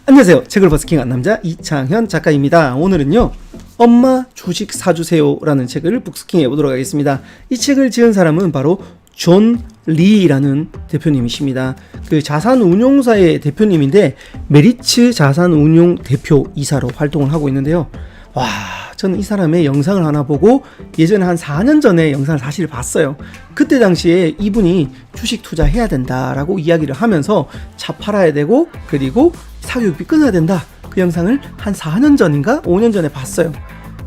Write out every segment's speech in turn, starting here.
안녕하세요. 책을 버스킹한 남자 이창현 작가입니다. 오늘은요, 엄마 주식 사주세요 라는 책을 북스킹해 보도록 하겠습니다. 이 책을 지은 사람은 바로 존 리라는 대표님이십니다. 그 자산운용사의 대표님인데 메리츠 자산운용 대표이사로 활동을 하고 있는데요. 와, 저는 이 사람의 영상을 하나 보고 예전에 한 4년 전에 영상을 사실 봤어요. 그때 당시에 이분이 주식 투자해야 된다라고 이야기를 하면서 차 팔아야 되고 그리고 사교육비 끊어야 된다. 그 영상을 한 4년 전인가 5년 전에 봤어요.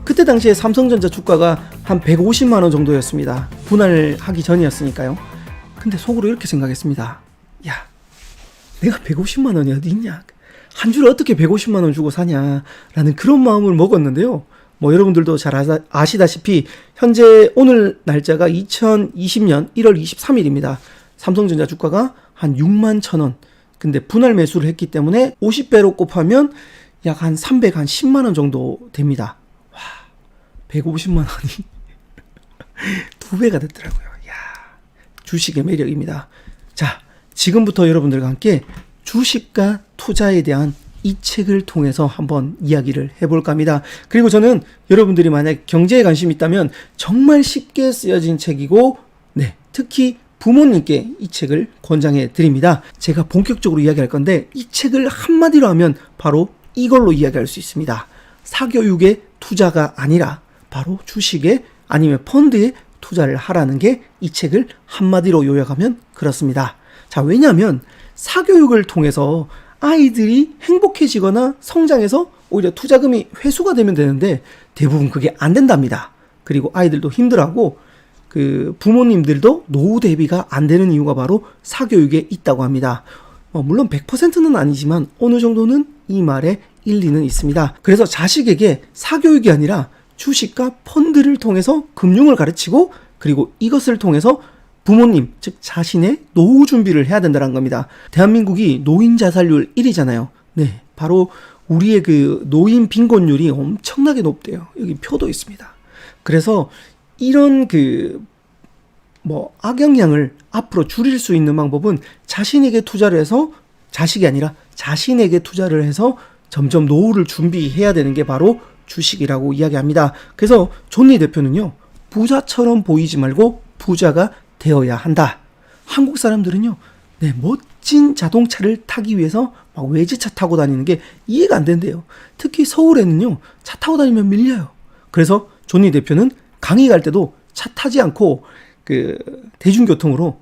그때 당시에 삼성전자 주가가 한 150만 원 정도였습니다. 분할하기 전이었으니까요. 근데 속으로 이렇게 생각했습니다. 야, 내가 150만 원이 어디 있냐? 한 주를 어떻게 150만 원 주고 사냐라는 그런 마음을 먹었는데요. 뭐 여러분들도 잘 아시다시피 현재 오늘 날짜가 2020년 1월 23일입니다. 삼성전자 주가가 한 6만 1,000원. 근데 분할 매수를 했기 때문에 50배로 곱하면 약 한 310만 원 정도 됩니다. 와, 150만 원이 두 배가 됐더라고요. 야, 주식의 매력입니다. 자, 지금부터 여러분들과 함께 주식과 투자에 대한 이 책을 통해서 한번 이야기를 해볼까 합니다. 그리고 저는 여러분들이 만약 경제에 관심이 있다면 정말 쉽게 쓰여진 책이고, 네, 특히 부모님께 이 책을 권장해 드립니다. 제가 본격적으로 이야기할 건데 이 책을 한마디로 하면 바로 이걸로 이야기할 수 있습니다. 사교육의 투자가 아니라 바로 주식에 아니면 펀드에 투자를 하라는 게 이 책을 한마디로 요약하면 그렇습니다. 자, 왜냐하면 사교육을 통해서 아이들이 행복해지거나 성장해서 오히려 투자금이 회수가 되면 되는데 대부분 그게 안 된답니다. 그리고 아이들도 힘들어하고 그 부모님들도 노후 대비가 안 되는 이유가 바로 사교육에 있다고 합니다. 물론 100%는 아니지만 어느 정도는 이 말에 일리는 있습니다. 그래서 자식에게 사교육이 아니라 주식과 펀드를 통해서 금융을 가르치고 그리고 이것을 통해서 부모님, 즉 자신의 노후 준비를 해야 된다는 겁니다. 대한민국이 노인 자살률 1위잖아요. 네, 바로 우리의 그 노인 빈곤율이 엄청나게 높대요. 여기 표도 있습니다. 그래서 이런 악영향을 앞으로 줄일 수 있는 방법은 자신에게 투자를 해서 자식이 아니라 자신에게 투자를 해서 점점 노후를 준비해야 되는 게 바로 주식이라고 이야기합니다. 그래서 존리 대표는요, 부자처럼 보이지 말고 부자가 되어야 한다. 한국 사람들은요, 네, 멋진 자동차를 타기 위해서 막 외제차 타고 다니는 게 이해가 안 된대요. 특히 서울에는요, 차 타고 다니면 밀려요. 그래서 존리 대표는 강의 갈 때도 차 타지 않고 그 대중교통으로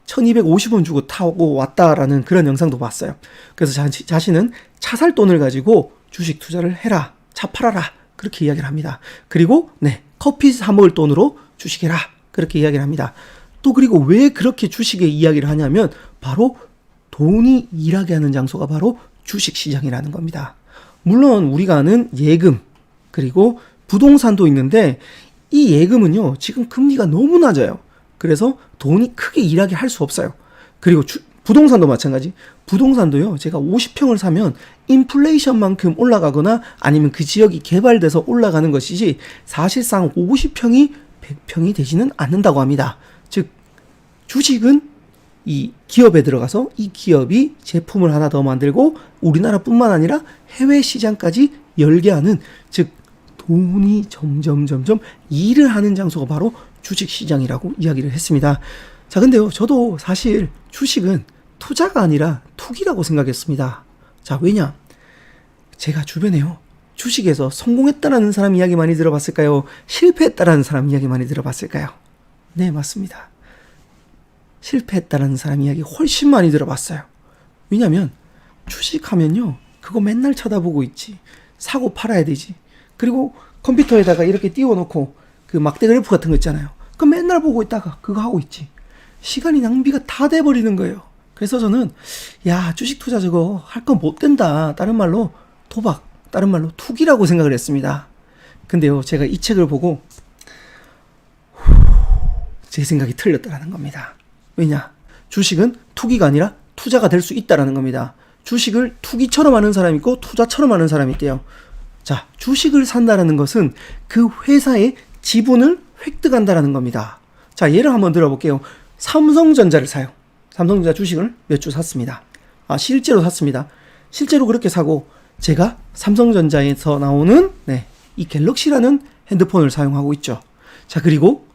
1250원 주고 타고 왔다라는 그런 영상도 봤어요. 그래서 자신은 차 살 돈을 가지고 주식 투자를 해라. 차 팔아라. 그렇게 이야기를 합니다. 그리고 네, 커피 사 먹을 돈으로 주식해라. 그렇게 이야기를 합니다. 또 그리고 왜 그렇게 주식의 이야기를 하냐면 바로 돈이 일하게 하는 장소가 바로 주식시장이라는 겁니다. 물론 우리가 아는 예금 그리고 부동산도 있는데 이 예금은요, 지금 금리가 너무 낮아요. 그래서 돈이 크게 일하게 할 수 없어요. 그리고 부동산도 마찬가지. 부동산도요, 제가 50평을 사면 인플레이션만큼 올라가거나 아니면 그 지역이 개발돼서 올라가는 것이지 사실상 50평이 100평이 되지는 않는다고 합니다. 즉, 주식은 이 기업에 들어가서 이 기업이 제품을 하나 더 만들고 우리나라뿐만 아니라 해외 시장까지 열게 하는, 즉 돈이 점점 일을 하는 장소가 바로 주식시장이라고 이야기를 했습니다. 자, 근데요, 저도 사실 주식은 투자가 아니라 투기라고 생각했습니다. 자, 왜냐? 제가 주변에요, 주식에서 성공했다라는 사람 이야기 많이 들어봤을까요? 실패했다라는 사람 이야기 많이 들어봤을까요? 네, 맞습니다. 실패했다라는 사람 이야기 훨씬 많이 들어봤어요. 왜냐면 주식하면요, 그거 맨날 쳐다보고 있지. 사고 팔아야 되지. 그리고 컴퓨터에다가 이렇게 띄워놓고 그 막대 그래프 같은 거 있잖아요. 그거 맨날 보고 있다가 그거 하고 있지. 시간이 낭비가 다 돼버리는 거예요. 그래서 저는 야, 주식 투자 저거 할 거 못 된다. 다른 말로 도박, 다른 말로 투기라고 생각을 했습니다. 근데요, 제가 이 책을 보고 제 생각이 틀렸다라는 겁니다. 왜냐? 주식은 투기가 아니라 투자가 될 수 있다라는 겁니다. 주식을 투기처럼 하는 사람이 있고 투자처럼 하는 사람이 있대요. 자, 주식을 산다는 것은 그 회사의 지분을 획득한다라는 겁니다. 자, 예를 한번 들어볼게요. 삼성전자를 사요. 삼성전자 주식을 몇 주 샀습니다. 실제로 샀습니다. 실제로 그렇게 사고 제가 삼성전자에서 나오는 이 갤럭시라는 핸드폰을 사용하고 있죠. 자, 그리고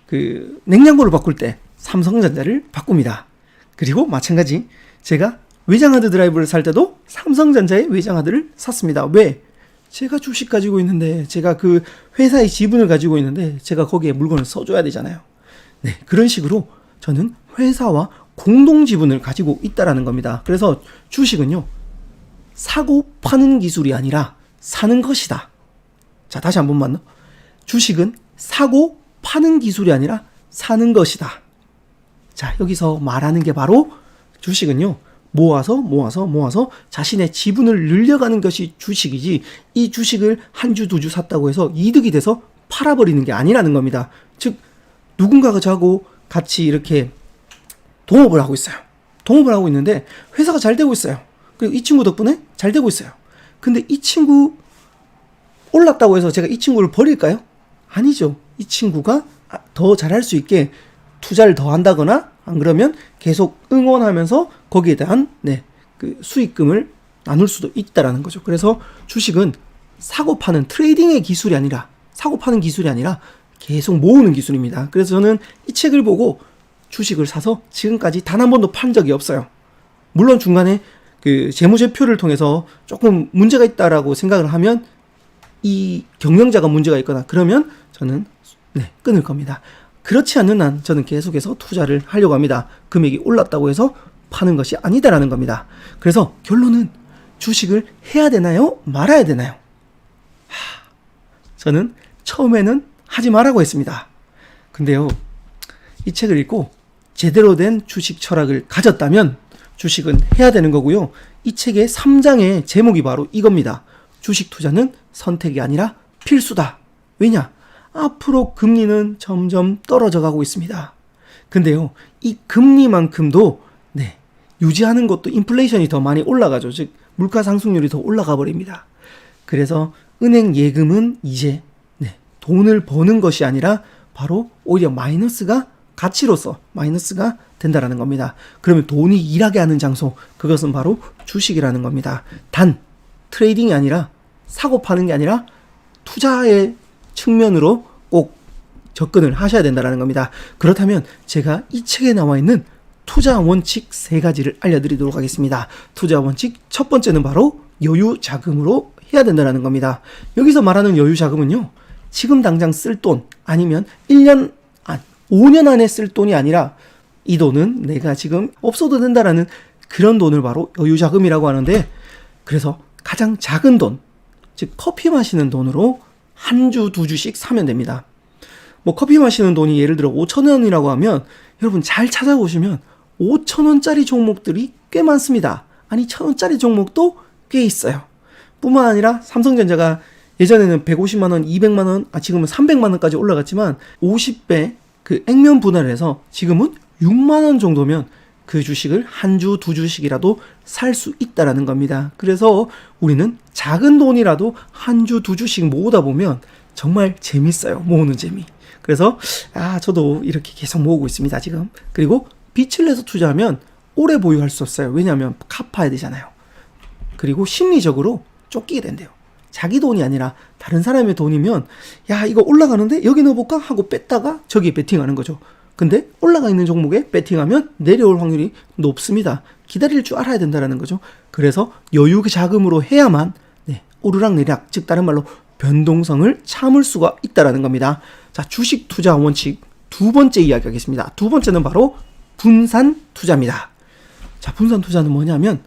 그 냉장고를 바꿀 때 삼성전자를 바꿉니다. 그리고 마찬가지 제가 외장하드 드라이브를 살 때도 삼성전자의 외장하드를 샀습니다. 왜? 제가 주식 가지고 있는데, 제가 그 회사의 지분을 가지고 있는데 제가 거기에 물건을 써줘야 되잖아요. 네, 그런 식으로 저는 회사와 공동 지분을 가지고 있다라는 겁니다. 그래서 주식은요, 사고 파는 기술이 아니라 사는 것이다. 자, 다시 한 번만. 주식은 사고 파는 기술이 아니라 사는 것이다. 자, 여기서 말하는 게 바로 주식은요, 모아서 자신의 지분을 늘려가는 것이 주식이지, 이 주식을 한 주, 두 주 샀다고 해서 이득이 돼서 팔아버리는 게 아니라는 겁니다. 즉, 누군가가 저하고 같이 이렇게 동업을 하고 있어요. 동업을 하고 있는데 회사가 잘 되고 있어요. 그리고 이 친구 덕분에 잘 되고 있어요. 근데 이 친구 올랐다고 해서 제가 이 친구를 버릴까요? 아니죠. 이 친구가 더 잘할 수 있게 투자를 더 한다거나, 안 그러면 계속 응원하면서 거기에 대한 그 수익금을 나눌 수도 있다라는 거죠. 그래서 주식은 사고 파는 트레이딩의 기술이 아니라, 사고 파는 기술이 아니라 계속 모으는 기술입니다. 그래서 저는 이 책을 보고 주식을 사서 지금까지 단 한 번도 판 적이 없어요. 물론 중간에 그 재무제표를 통해서 조금 문제가 있다라고 생각을 하면, 이 경영자가 문제가 있거나 그러면 저는 끊을 겁니다. 그렇지 않는 한 저는 계속해서 투자를 하려고 합니다. 금액이 올랐다고 해서 파는 것이 아니다라는 겁니다. 그래서 결론은 주식을 해야 되나요? 말아야 되나요? 저는 처음에는 하지 말라고 했습니다. 근데요, 이 책을 읽고 제대로 된 주식 철학을 가졌다면 주식은 해야 되는 거고요. 이 책의 3장의 제목이 바로 이겁니다. 주식 투자는 선택이 아니라 필수다. 왜냐? 앞으로 금리는 점점 떨어져 가고 있습니다. 근데요, 이 금리만큼도 유지하는 것도 인플레이션이 더 많이 올라가죠. 즉, 물가 상승률이 더 올라가 버립니다. 그래서 은행 예금은 이제 돈을 버는 것이 아니라 바로 오히려 마이너스가, 가치로서 마이너스가 된다라는 겁니다. 그러면 돈이 일하게 하는 장소, 그것은 바로 주식이라는 겁니다. 단 트레이딩이 아니라, 사고 파는 게 아니라 투자의 측면으로 꼭 접근을 하셔야 된다는 겁니다. 그렇다면 제가 이 책에 나와 있는 투자 원칙 3가지를 알려드리도록 하겠습니다. 투자 원칙 첫 번째는 바로 여유 자금으로 해야 된다는 겁니다. 여기서 말하는 여유 자금은요, 지금 당장 쓸 돈, 아니면 5년 안에 쓸 돈이 아니라, 이 돈은 내가 지금 없어도 된다라는 그런 돈을 바로 여유 자금이라고 하는데, 그래서 가장 작은 돈, 즉 커피 마시는 돈으로 한 주, 두 주씩 사면 됩니다. 뭐 커피 마시는 돈이 예를 들어 5,000원이라고 하면, 여러분 잘 찾아보시면 5,000원짜리 종목들이 꽤 많습니다. 아니 1,000원짜리 종목도 꽤 있어요. 뿐만 아니라 삼성전자가 예전에는 150만원, 200만원, 지금은 300만원까지 올라갔지만 50배 그 액면 분할을 해서 지금은 6만원 정도면 그 주식을 한 주, 두 주씩이라도 살 수 있다라는 겁니다. 그래서 우리는 작은 돈이라도 한 주, 두 주씩 모으다 보면 정말 재밌어요. 모으는 재미. 그래서 저도 이렇게 계속 모으고 있습니다, 지금. 그리고 빚을 내서 투자하면 오래 보유할 수 없어요. 왜냐하면 갚아야 되잖아요. 그리고 심리적으로 쫓기게 된대요. 자기 돈이 아니라 다른 사람의 돈이면, 이거 올라가는데 여기 넣어볼까 하고 뺐다가 저기에 베팅하는 거죠. 근데 올라가 있는 종목에 베팅하면 내려올 확률이 높습니다. 기다릴 줄 알아야 된다는 거죠. 그래서 여유 자금으로 해야만 오르락내리락, 즉 다른 말로 변동성을 참을 수가 있다는 겁니다. 자, 주식 투자 원칙 두 번째 이야기하겠습니다. 두 번째는 바로 분산 투자입니다. 자, 분산 투자는 뭐냐면,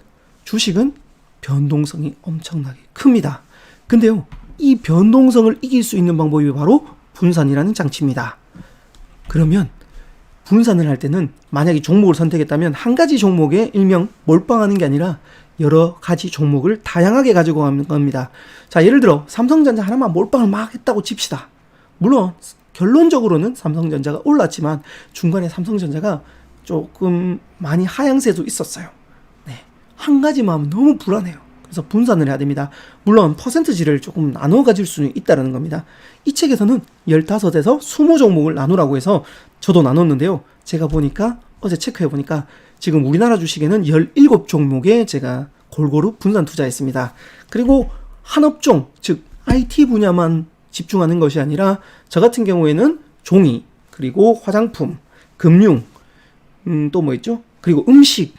주식은 변동성이 엄청나게 큽니다. 근데요, 이 변동성을 이길 수 있는 방법이 바로 분산이라는 장치입니다. 그러면 분산을 할 때는 만약에 종목을 선택했다면 한 가지 종목에 일명 몰빵하는 게 아니라 여러 가지 종목을 다양하게 가지고 가는 겁니다. 자, 예를 들어 삼성전자 하나만 몰빵을 막 했다고 칩시다. 물론 결론적으로는 삼성전자가 올랐지만 중간에 삼성전자가 조금 많이 하향세도 있었어요. 한 가지만 하면 너무 불안해요. 그래서 분산을 해야 됩니다. 물론 퍼센트지를 조금 나눠 가질 수는 있다는 겁니다. 이 책에서는 15에서 20종목을 나누라고 해서 저도 나눴는데요. 제가 보니까 어제 체크해 보니까 지금 우리나라 주식에는 17종목에 제가 골고루 분산 투자했습니다. 그리고 한 업종, 즉 IT 분야만 집중하는 것이 아니라 저 같은 경우에는 종이, 그리고 화장품, 금융, 또 뭐 있죠? 그리고 음식,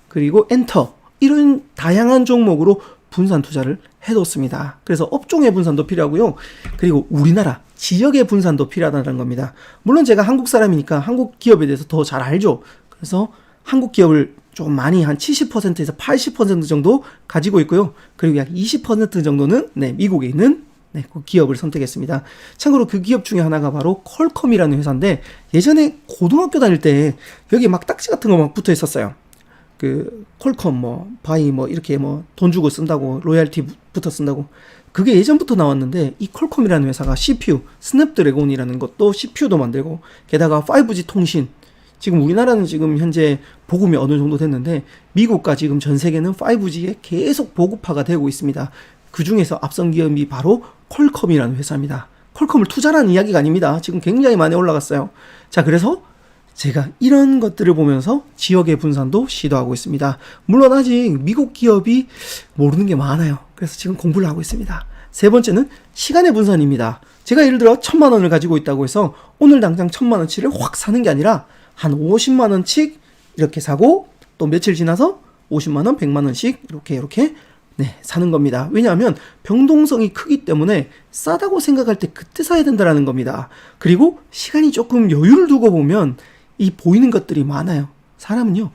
그리고 엔터, 이런 다양한 종목으로 분산 투자를 해뒀습니다. 그래서 업종의 분산도 필요하고요. 그리고 우리나라 지역의 분산도 필요하다는 겁니다. 물론 제가 한국 사람이니까 한국 기업에 대해서 더 잘 알죠. 그래서 한국 기업을 좀 많이 한 70%에서 80% 정도 가지고 있고요. 그리고 약 20% 정도는 미국에 있는 그 기업을 선택했습니다. 참고로 그 기업 중에 하나가 바로 퀄컴이라는 회사인데, 예전에 고등학교 다닐 때 여기 막 딱지 같은 거 막 붙어 있었어요. 그 퀄컴 바이 이렇게 돈 주고 쓴다고, 로얄티 붙어 쓴다고. 그게 예전부터 나왔는데, 이 퀄컴이라는 회사가 CPU, 스냅드래곤이라는 것도 CPU도 만들고, 게다가 5G 통신, 지금 우리나라는 지금 현재 보급이 어느 정도 됐는데 미국과 지금 전 세계는 5G에 계속 보급화가 되고 있습니다. 그 중에서 앞선 기업이 바로 퀄컴이라는 회사입니다. 퀄컴을 투자라는 이야기가 아닙니다. 지금 굉장히 많이 올라갔어요. 자, 그래서 제가 이런 것들을 보면서 지역의 분산도 시도하고 있습니다. 물론 아직 미국 기업이 모르는 게 많아요. 그래서 지금 공부를 하고 있습니다. 세 번째는 시간의 분산입니다. 제가 예를 들어 1,000만 원을 가지고 있다고 해서 오늘 당장 1,000만 원치를 확 사는 게 아니라 한 50만 원씩 이렇게 사고, 또 며칠 지나서 50만 원, 100만 원씩 이렇게 사는 겁니다. 왜냐하면 변동성이 크기 때문에 싸다고 생각할 때 그때 사야 된다는 겁니다. 그리고 시간이 조금 여유를 두고 보면 이 보이는 것들이 많아요. 사람은요,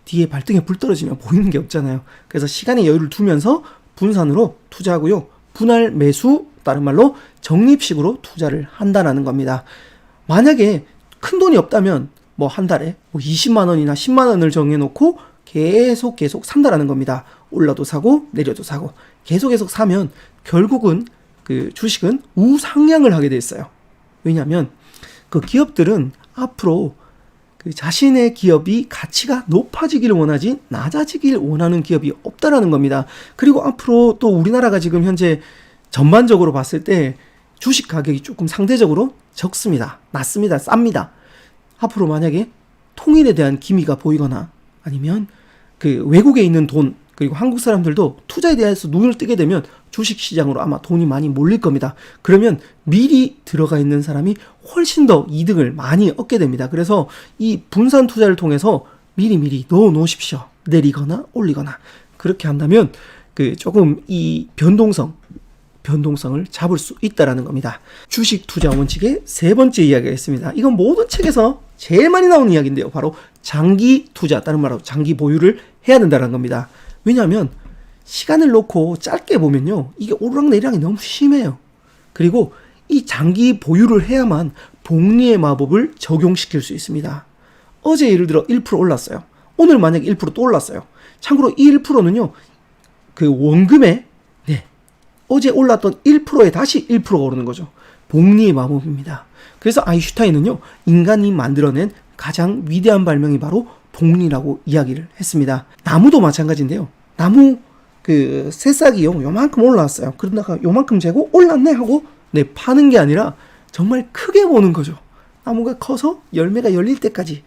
뒤에 발등에 불 떨어지면 보이는 게 없잖아요. 그래서 시간의 여유를 두면서 분산으로 투자하고요. 분할 매수, 다른 말로 적립식으로 투자를 한다는 겁니다. 만약에 큰 돈이 없다면 한 달에 20만 원이나 10만 원을 정해놓고 계속 산다라는 겁니다. 올라도 사고 내려도 사고 계속 사면 결국은 그 주식은 우상향을 하게 돼 있어요. 왜냐하면 그 기업들은 앞으로 그 자신의 기업이 가치가 높아지기를 원하지 낮아지기를 원하는 기업이 없다라는 겁니다. 그리고 앞으로 또 우리나라가 지금 현재 전반적으로 봤을 때 주식 가격이 조금 상대적으로 적습니다. 낮습니다. 쌉니다. 앞으로 만약에 통일에 대한 기미가 보이거나 아니면 그 외국에 있는 돈, 그리고 한국 사람들도 투자에 대해서 눈을 뜨게 되면 주식 시장으로 아마 돈이 많이 몰릴 겁니다. 그러면 미리 들어가 있는 사람이 훨씬 더 이득을 많이 얻게 됩니다. 그래서 이 분산 투자를 통해서 미리 넣어 놓으십시오. 내리거나 올리거나. 그렇게 한다면 그 조금 이 변동성을 잡을 수 있다라는 겁니다. 주식 투자 원칙의 세 번째 이야기가 있습니다. 이건 모든 책에서 제일 많이 나오는 이야기인데요. 바로 장기 투자, 다른 말로 장기 보유를 해야 된다는 겁니다. 왜냐하면 시간을 놓고 짧게 보면요, 이게 오르락내리락이 너무 심해요. 그리고 이 장기 보유를 해야만 복리의 마법을 적용시킬 수 있습니다. 어제 예를 들어 1% 올랐어요. 오늘 만약에 1% 또 올랐어요. 참고로 이 1%는요, 그 원금에 어제 올랐던 1%에 다시 1%가 오르는 거죠. 복리의 마법입니다. 그래서 아인슈타인은요, 인간이 만들어낸 가장 위대한 발명이 바로 복리라고 이야기를 했습니다. 나무도 마찬가지인데요. 나무 그 새싹이요, 요만큼 올라왔어요. 그러다가 요만큼 재고 올랐네 하고 파는 게 아니라 정말 크게 보는 거죠. 나무가 커서 열매가 열릴 때까지,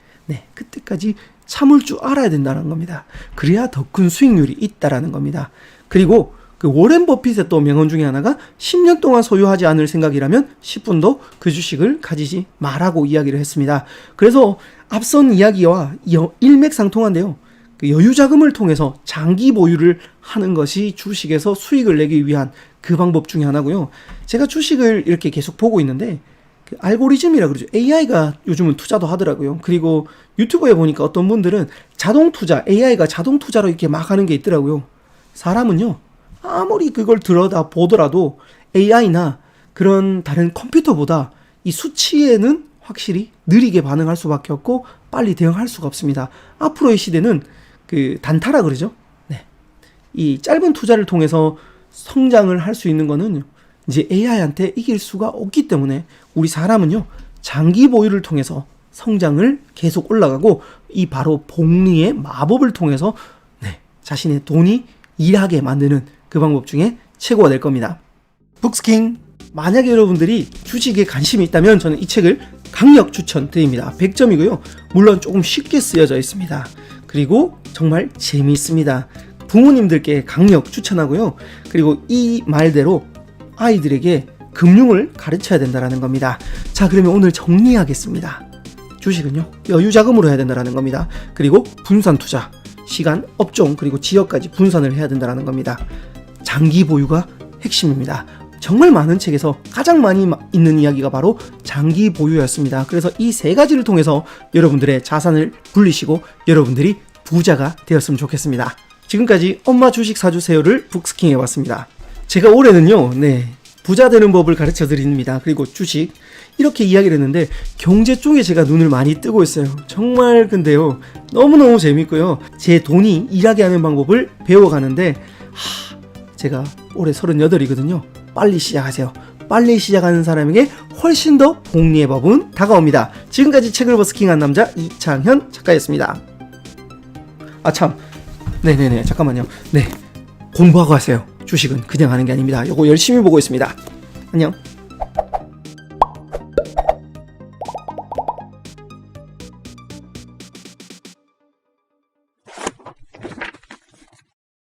그때까지 참을 줄 알아야 된다는 겁니다. 그래야 더 큰 수익률이 있다라는 겁니다. 그리고 그 워렌 버핏의 또 명언 중에 하나가 10년 동안 소유하지 않을 생각이라면 10분도 그 주식을 가지지 말라고 이야기를 했습니다. 그래서 앞선 이야기와 일맥상통한데요. 그 여유자금을 통해서 장기 보유를 하는 것이 주식에서 수익을 내기 위한 그 방법 중에 하나고요. 제가 주식을 이렇게 계속 보고 있는데 그 알고리즘이라 그러죠. AI가 요즘은 투자도 하더라고요. 그리고 유튜브에 보니까 어떤 분들은 자동 투자, AI가 자동 투자로 이렇게 막 하는 게 있더라고요. 사람은요, 아무리 그걸 들여다 보더라도 AI나 그런 다른 컴퓨터보다 이 수치에는 확실히 느리게 반응할 수밖에 없고 빨리 대응할 수가 없습니다. 앞으로의 시대는 그 단타라 그러죠. 이 짧은 투자를 통해서 성장을 할 수 있는 거는 이제 AI한테 이길 수가 없기 때문에 우리 사람은요, 장기 보유를 통해서 성장을 계속 올라가고 이 바로 복리의 마법을 통해서 자신의 돈이 일하게 만드는 그 방법 중에 최고가 될 겁니다. 북스킹, 만약에 여러분들이 주식에 관심이 있다면 저는 이 책을 강력 추천드립니다. 100점이고요. 물론 조금 쉽게 쓰여져 있습니다. 그리고 정말 재미있습니다. 부모님들께 강력 추천하고요. 그리고 이 말대로 아이들에게 금융을 가르쳐야 된다는 겁니다. 자, 그러면 오늘 정리하겠습니다. 주식은요, 여유자금으로 해야 된다는 겁니다. 그리고 분산 투자, 시간, 업종, 그리고 지역까지 분산을 해야 된다는 겁니다. 장기 보유가 핵심입니다. 정말 많은 책에서 가장 많이 있는 이야기가 바로 장기 보유였습니다. 그래서 이 세 가지를 통해서 여러분들의 자산을 굴리시고 여러분들이 부자가 되었으면 좋겠습니다. 지금까지 엄마 주식 사주세요를 북스킹 해봤습니다. 제가 올해는요, 부자 되는 법을 가르쳐 드립니다. 그리고 주식, 이렇게 이야기를 했는데 경제 쪽에 제가 눈을 많이 뜨고 있어요. 정말 근데요, 너무너무 재밌고요. 제 돈이 일하게 하는 방법을 배워가는데 제가 올해 38이거든요. 빨리 시작하세요. 빨리 시작하는 사람에게 훨씬 더 복리의 법은 다가옵니다. 지금까지 책을 버스킹한 남자 이창현 작가였습니다. 잠깐만요. 공부하고 하세요. 주식은 그냥 하는 게 아닙니다. 요거 열심히 보고 있습니다. 안녕.